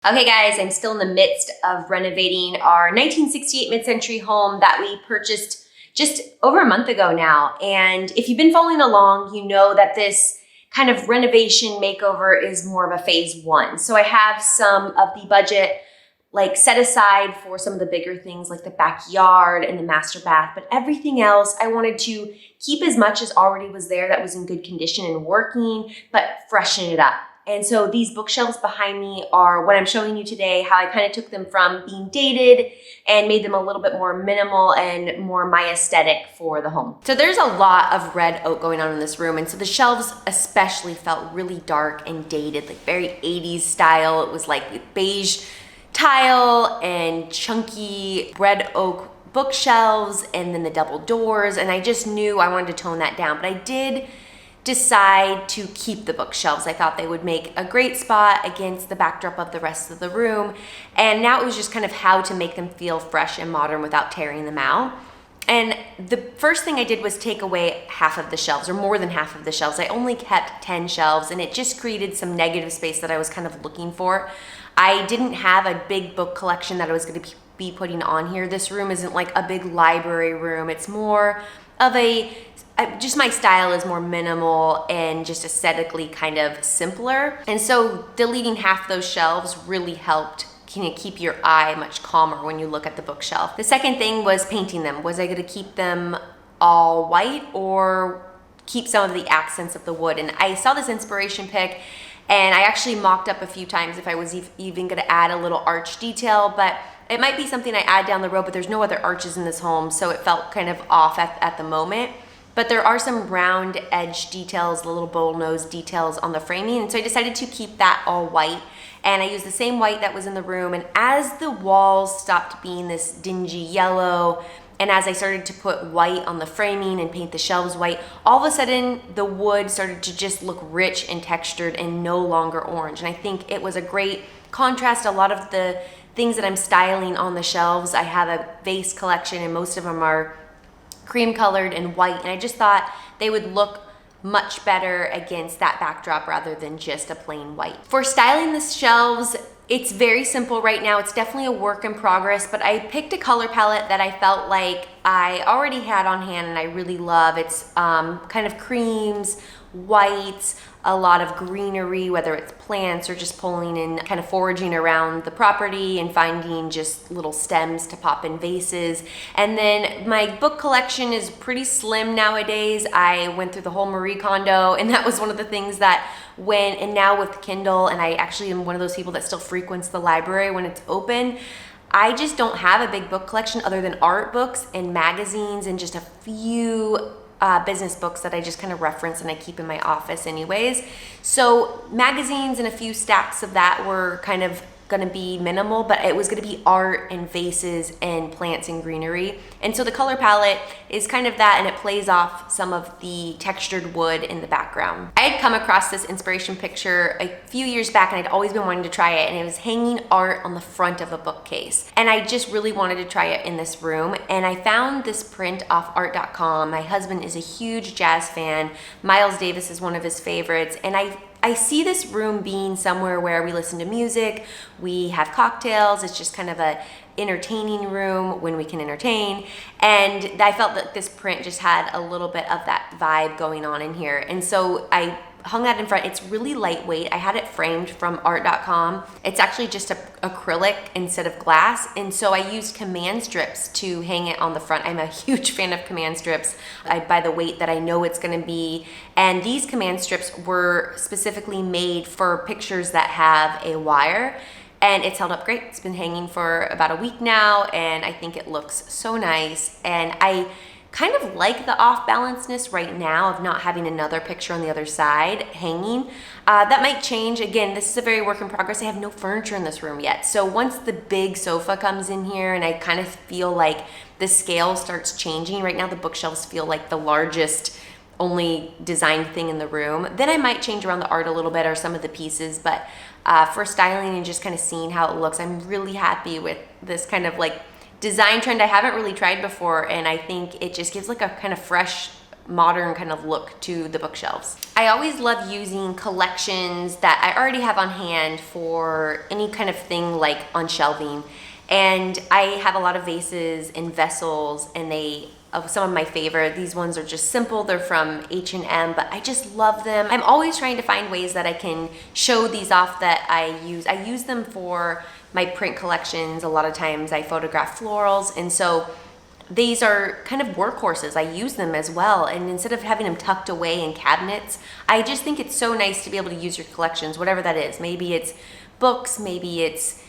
Okay guys, I'm still in the midst of renovating our 1968 mid-century home that we purchased just over a month ago now. And if you've been following along, you know that this kind of renovation makeover is more of a phase one. So I have some of the budget set aside for some of the bigger things like the backyard and the master bath, but everything else I wanted to keep as much as already was there that was in good condition and working, but freshen it up. And so these bookshelves behind me are what I'm showing you today, how I kind of took them from being dated and made them a little bit more minimal and more my aesthetic for the home. So there's a lot of red oak going on in this room. And so the shelves especially felt really dark and dated, like very 80s style. It was like beige tile and chunky red oak bookshelves and then the double doors. And I just knew I wanted to tone that down, but I did decide to keep the bookshelves. I thought they would make a great spot against the backdrop of the rest of the room. And now it was just kind of how to make them feel fresh and modern without tearing them out. And the first thing I did was take away half of the shelves, or more than half of the shelves. I only kept 10 shelves, and it just created some negative space that I was kind of looking for. I didn't have a big book collection that I was going to be putting on here. This room isn't like a big library room. It's more of just my style is more minimal and just aesthetically kind of simpler. And so deleting half those shelves really helped keep your eye much calmer when you look at the bookshelf. The second thing was painting them. Was I gonna keep them all white or keep some of the accents of the wood? And I saw this inspiration pic and I actually mocked up a few times if I was even gonna add a little arch detail, but it might be something I add down the road, but there's no other arches in this home, so it felt kind of off at the moment. But there are some round edge details, the little bowl nose details on the framing. And so I decided to keep that all white. And I used the same white that was in the room. And as the walls stopped being this dingy yellow, and as I started to put white on the framing and paint the shelves white, all of a sudden the wood started to just look rich and textured and no longer orange. And I think it was a great contrast. A lot of the things that I'm styling on the shelves, I have a vase collection and most of them are cream colored and white, and I just thought they would look much better against that backdrop rather than just a plain white. For styling the shelves, it's very simple right now. It's definitely a work in progress, but I picked a color palette that I felt like I already had on hand and I really love. It's kind of creams, whites, a lot of greenery, whether it's plants or just pulling in, kind of foraging around the property and finding just little stems to pop in vases. And then my book collection is pretty slim nowadays. I went through the whole Marie Kondo, and that was one of the things that and now with Kindle, and I actually am one of those people that still frequents the library when it's open, I just don't have a big book collection other than art books and magazines and just a few business books that I just kind of reference and I keep in my office anyways. So magazines and a few stacks of that were kind of gonna be minimal, but it was gonna be art and vases and plants and greenery. And so the color palette is kind of that, and it plays off some of the textured wood in the background. I had come across this inspiration picture a few years back and I'd always been wanting to try it, and it was hanging art on the front of a bookcase. And I just really wanted to try it in this room. And I found this print off art.com. My husband is a huge jazz fan. Miles Davis is one of his favorites. And I see this room being somewhere where we listen to music, we have cocktails, it's just kind of a entertaining room when we can entertain. And I felt that this print just had a little bit of that vibe going on in here. And so I hung that in front. It's really lightweight. I had it framed from art.com. It's actually just acrylic instead of glass. And so I used command strips to hang it on the front. I'm a huge fan of command strips. I buy the weight that I know it's gonna be. And these command strips were specifically made for pictures that have a wire. And it's held up great. It's been hanging for about a week now, and I think it looks so nice. And I kind of like the off-balanceness right now of not having another picture on the other side hanging. That might change. Again, this is a very work in progress. I have no furniture in this room yet. So once the big sofa comes in here and I kind of feel like the scale starts changing, right now the bookshelves feel like the largest only designed thing in the room, then I might change around the art a little bit or some of the pieces. But for styling and just kind of seeing how it looks, I'm really happy with this kind of like design trend I haven't really tried before, and I think it just gives like a kind of fresh modern kind of look to the bookshelves. I always love using collections that I already have on hand for any kind of thing like on shelving. And I have a lot of vases and vessels, and some of my favorite. These ones are just simple. They're from H&M, but I just love them. I'm always trying to find ways that I can show these off that I use. I use them for my print collections. A lot of times I photograph florals, and so these are kind of workhorses. I use them as well, and instead of having them tucked away in cabinets, I just think it's so nice to be able to use your collections, whatever that is. Maybe it's books, maybe it's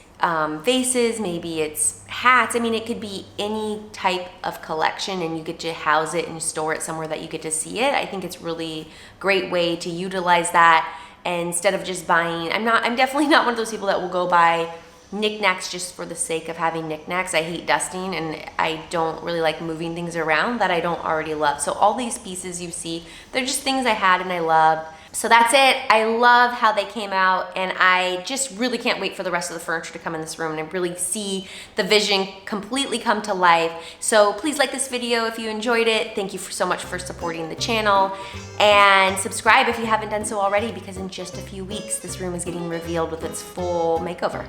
vases, maybe it's hats. I mean, it could be any type of collection, and you get to house it and store it somewhere that you get to see it. I think it's really great way to utilize that, and instead of just buying, I'm definitely not one of those people that will go buy knickknacks just for the sake of having knickknacks. I hate dusting, and I don't really like moving things around that I don't already love. So all these pieces you see, they're just things I had and I loved. So that's it. I love how they came out, and I just really can't wait for the rest of the furniture to come in this room and really see the vision completely come to life. So please like this video if you enjoyed it. Thank you so much for supporting the channel, and subscribe if you haven't done so already, because in just a few weeks, this room is getting revealed with its full makeover.